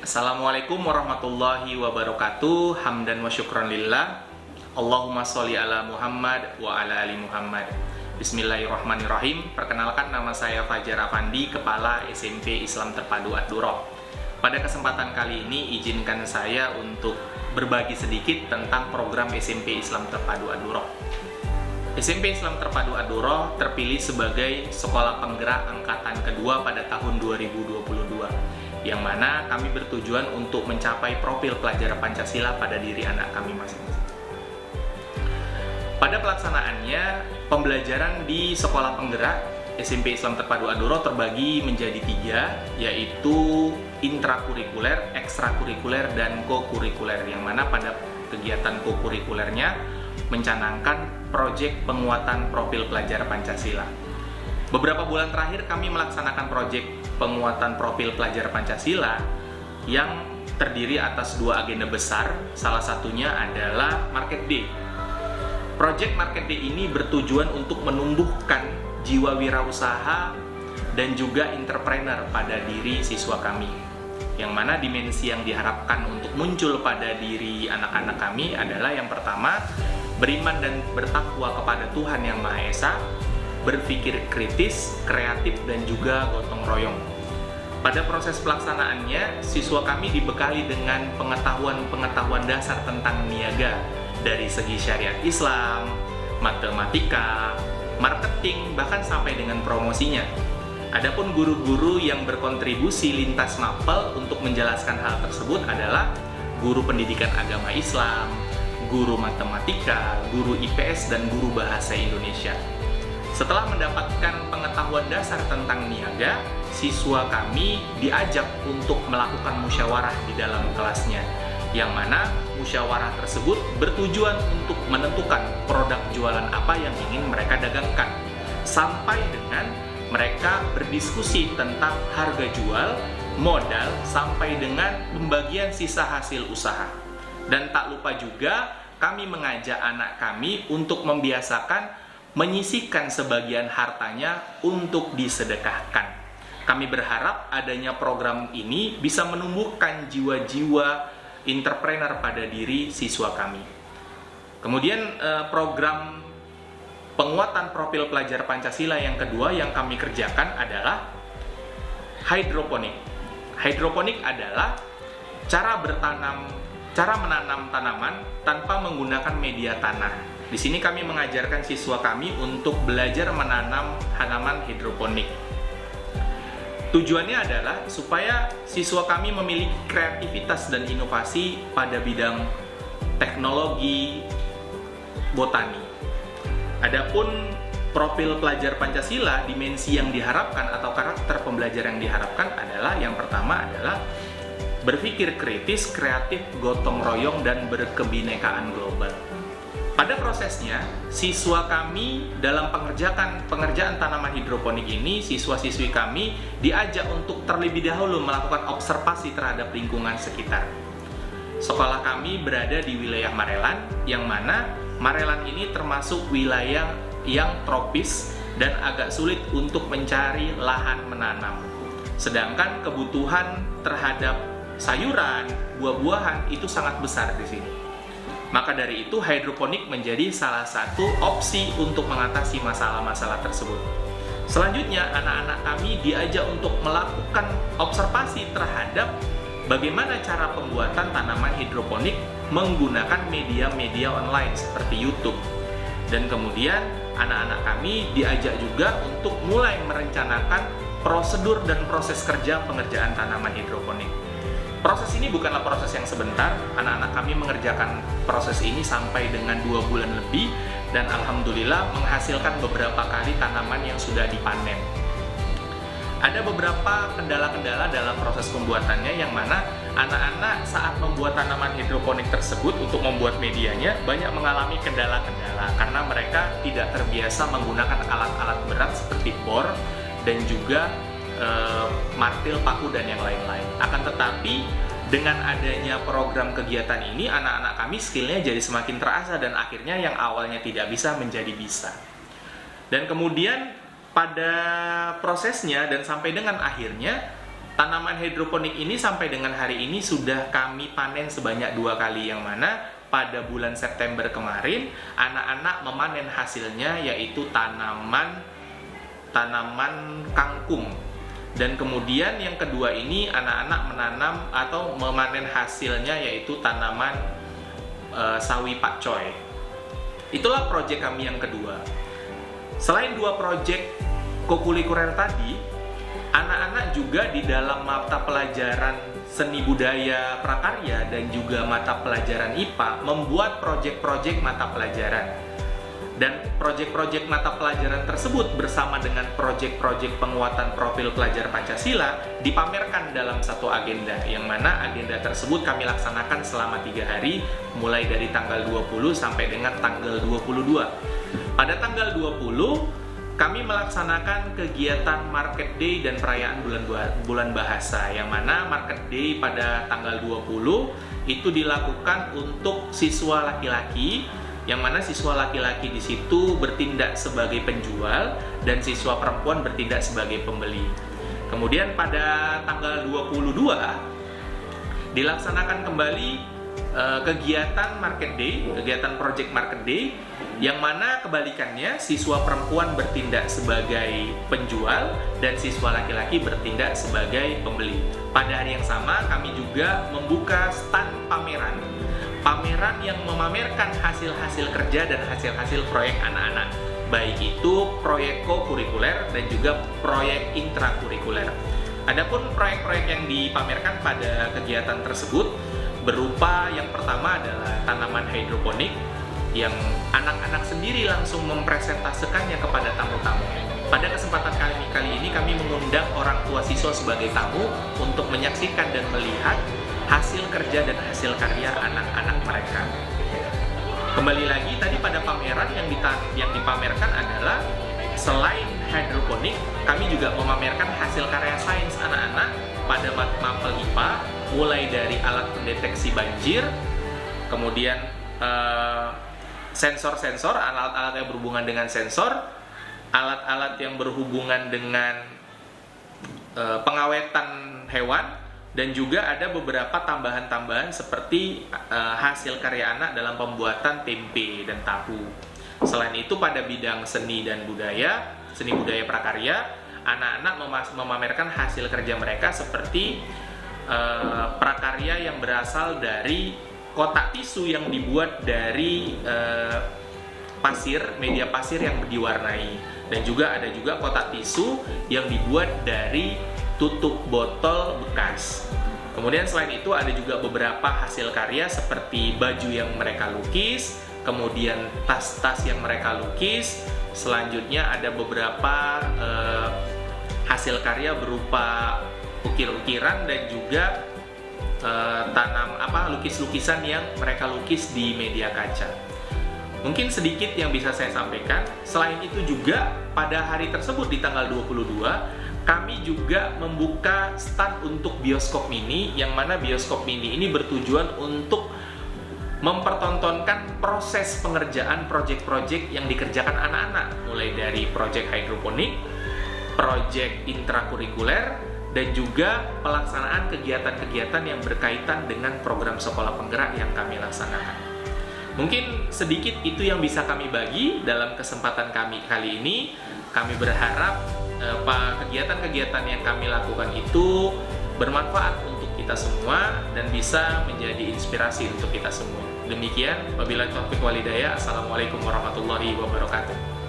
Assalamualaikum warahmatullahi wabarakatuh. Hamdan wa syukran lillah. Allahumma sholli ala Muhammad wa ala ali Muhammad. Bismillahirrahmanirrahim. Perkenalkan, nama saya Fajar Afandi, Kepala SMP Islam Terpadu Ad-Durrah. Pada kesempatan kali ini izinkan saya untuk berbagi sedikit tentang program SMP Islam Terpadu Ad-Durrah. SMP Islam Terpadu Ad-Durrah terpilih sebagai sekolah penggerak angkatan kedua pada tahun 2022, yang mana kami bertujuan untuk mencapai profil pelajar Pancasila pada diri anak kami masing-masing. Pada pelaksanaannya, pembelajaran di sekolah penggerak SMP Islam Terpadu Ad-Durrah terbagi menjadi 3, yaitu intrakurikuler, ekstrakurikuler, dan kokurikuler, yang mana pada kegiatan kokurikulernya mencanangkan proyek penguatan profil pelajar Pancasila. Beberapa bulan terakhir kami melaksanakan proyek penguatan profil pelajar Pancasila yang terdiri atas 2 agenda besar. Salah satunya adalah Market Day. Proyek Market Day ini bertujuan untuk menumbuhkan jiwa wirausaha dan juga entrepreneur pada diri siswa kami, yang mana dimensi yang diharapkan untuk muncul pada diri anak-anak kami adalah yang pertama, beriman dan bertakwa kepada Tuhan Yang Maha Esa, berpikir kritis, kreatif, dan juga gotong royong. Pada proses pelaksanaannya, siswa kami dibekali dengan pengetahuan dasar tentang niaga dari segi syariat Islam, matematika, marketing, bahkan sampai dengan promosinya. Adapun guru-guru yang berkontribusi lintas mapel untuk menjelaskan hal tersebut adalah guru pendidikan agama Islam, guru matematika, guru IPS, dan guru bahasa Indonesia. Setelah mendapatkan pengetahuan dasar tentang niaga, siswa kami diajak untuk melakukan musyawarah di dalam kelasnya, yang mana musyawarah tersebut bertujuan untuk menentukan produk jualan apa yang ingin mereka dagangkan, sampai dengan mereka berdiskusi tentang harga jual, modal, sampai dengan pembagian sisa hasil usaha. Dan tak lupa juga kami mengajak anak kami untuk membiasakan menyisihkan sebagian hartanya untuk disedekahkan. Kami berharap adanya program ini bisa menumbuhkan jiwa-jiwa entrepreneur pada diri siswa kami. Kemudian program penguatan profil pelajar Pancasila yang kedua yang kami kerjakan adalah hidroponik. Hidroponik adalah cara menanam tanaman tanpa menggunakan media tanah. Di sini kami mengajarkan siswa kami untuk belajar menanam tanaman hidroponik. Tujuannya adalah supaya siswa kami memiliki kreativitas dan inovasi pada bidang teknologi, botani. Adapun profil pelajar Pancasila, dimensi yang diharapkan atau karakter pembelajar yang diharapkan adalah yang pertama adalah berpikir kritis, kreatif, gotong royong, dan berkebinekaan global. Pada prosesnya, siswa kami dalam pengerjaan tanaman hidroponik ini, siswa-siswi kami diajak untuk terlebih dahulu melakukan observasi terhadap lingkungan sekitar. Sekolah kami berada di wilayah Marelan, yang mana Marelan ini termasuk wilayah yang tropis dan agak sulit untuk mencari lahan menanam. Sedangkan kebutuhan terhadap sayuran, buah-buahan itu sangat besar di sini. Maka dari itu, hidroponik menjadi salah satu opsi untuk mengatasi masalah-masalah tersebut. Selanjutnya, anak-anak kami diajak untuk melakukan observasi terhadap bagaimana cara pembuatan tanaman hidroponik menggunakan media-media online seperti YouTube. Dan kemudian, anak-anak kami diajak juga untuk mulai merencanakan prosedur dan proses kerja pengerjaan tanaman hidroponik. Proses ini bukanlah proses yang sebentar. Anak-anak kami mengerjakan proses ini sampai dengan 2 bulan lebih, dan alhamdulillah menghasilkan beberapa kali tanaman yang sudah dipanen. Ada beberapa kendala-kendala dalam proses pembuatannya, yang mana anak-anak saat membuat tanaman hidroponik tersebut untuk membuat medianya banyak mengalami kendala-kendala karena mereka tidak terbiasa menggunakan alat-alat berat seperti bor dan juga martil, paku, dan yang lain-lain. Akan tetapi dengan adanya program kegiatan ini, anak-anak kami skillnya jadi semakin terasa, dan akhirnya yang awalnya tidak bisa menjadi bisa. Dan kemudian pada prosesnya dan sampai dengan akhirnya, Tanaman hidroponik ini sampai dengan hari ini sudah kami panen sebanyak 2 kali, yang mana pada bulan September kemarin anak-anak memanen hasilnya, yaitu tanaman kangkung. Dan kemudian yang kedua ini anak-anak menanam atau memanen hasilnya yaitu tanaman sawi pakcoy. Itulah proyek kami yang kedua. Selain 2 proyek kokurikuler tadi, anak-anak juga di dalam mata pelajaran seni budaya prakarya dan juga mata pelajaran IPA membuat proyek-proyek mata pelajaran. Dan proyek-proyek mata pelajaran tersebut bersama dengan proyek-proyek penguatan profil pelajar Pancasila dipamerkan dalam satu agenda, yang mana agenda tersebut kami laksanakan selama 3 hari, mulai dari tanggal 20 sampai dengan tanggal 22. Pada tanggal 20, kami melaksanakan kegiatan Market Day dan perayaan bulan bahasa, yang mana Market Day pada tanggal 20 itu dilakukan untuk siswa laki-laki, yang mana siswa laki-laki di situ bertindak sebagai penjual dan siswa perempuan bertindak sebagai pembeli. Kemudian pada tanggal 22 dilaksanakan kembali kegiatan Market Day, kegiatan Project Market Day, yang mana kebalikannya siswa perempuan bertindak sebagai penjual dan siswa laki-laki bertindak sebagai pembeli. Pada hari yang sama kami juga membuka stand pameran yang memamerkan hasil-hasil kerja dan hasil-hasil proyek anak-anak, baik itu proyek kokurikuler dan juga proyek intrakurikuler. Adapun proyek-proyek yang dipamerkan pada kegiatan tersebut berupa yang pertama adalah tanaman hidroponik, yang anak-anak sendiri langsung mempresentasikannya kepada tamu-tamu. Pada kesempatan kali ini kami mengundang orang tua siswa sebagai tamu untuk menyaksikan dan melihat hasil kerja dan hasil karya anak-anak mereka. Kembali lagi tadi pada pameran yang dipamerkan adalah selain hidroponik, kami juga memamerkan hasil karya sains anak-anak pada mapel IPA, mulai dari alat pendeteksi banjir, kemudian sensor-sensor, alat-alat yang berhubungan dengan sensor, alat-alat yang berhubungan dengan pengawetan hewan, dan juga ada beberapa tambahan-tambahan seperti hasil karya anak dalam pembuatan tempe dan tahu. Selain itu pada bidang seni budaya prakarya, anak-anak memamerkan hasil kerja mereka seperti prakarya yang berasal dari kotak tisu yang dibuat dari media pasir yang diwarnai, dan juga ada kotak tisu yang dibuat dari tutup botol bekas. Kemudian selain itu ada juga beberapa hasil karya seperti baju yang mereka lukis, kemudian tas-tas yang mereka lukis. Selanjutnya ada beberapa hasil karya berupa ukir-ukiran dan juga lukis-lukisan yang mereka lukis di media kaca. Mungkin sedikit yang bisa saya sampaikan. Selain itu juga pada hari tersebut di tanggal 22 kami juga membuka stand untuk bioskop mini, yang mana bioskop mini ini bertujuan untuk mempertontonkan proses pengerjaan proyek-proyek yang dikerjakan anak-anak, mulai dari proyek hidroponik, proyek intrakurikuler, dan juga pelaksanaan kegiatan-kegiatan yang berkaitan dengan program sekolah penggerak yang kami laksanakan. Mungkin sedikit itu yang bisa kami bagi dalam kesempatan kami kali ini. Kami berharap kegiatan-kegiatan yang kami lakukan itu bermanfaat untuk kita semua dan bisa menjadi inspirasi untuk kita semua. Demikian, wabillahi taufiq wal hidayah. Assalamualaikum warahmatullahi wabarakatuh.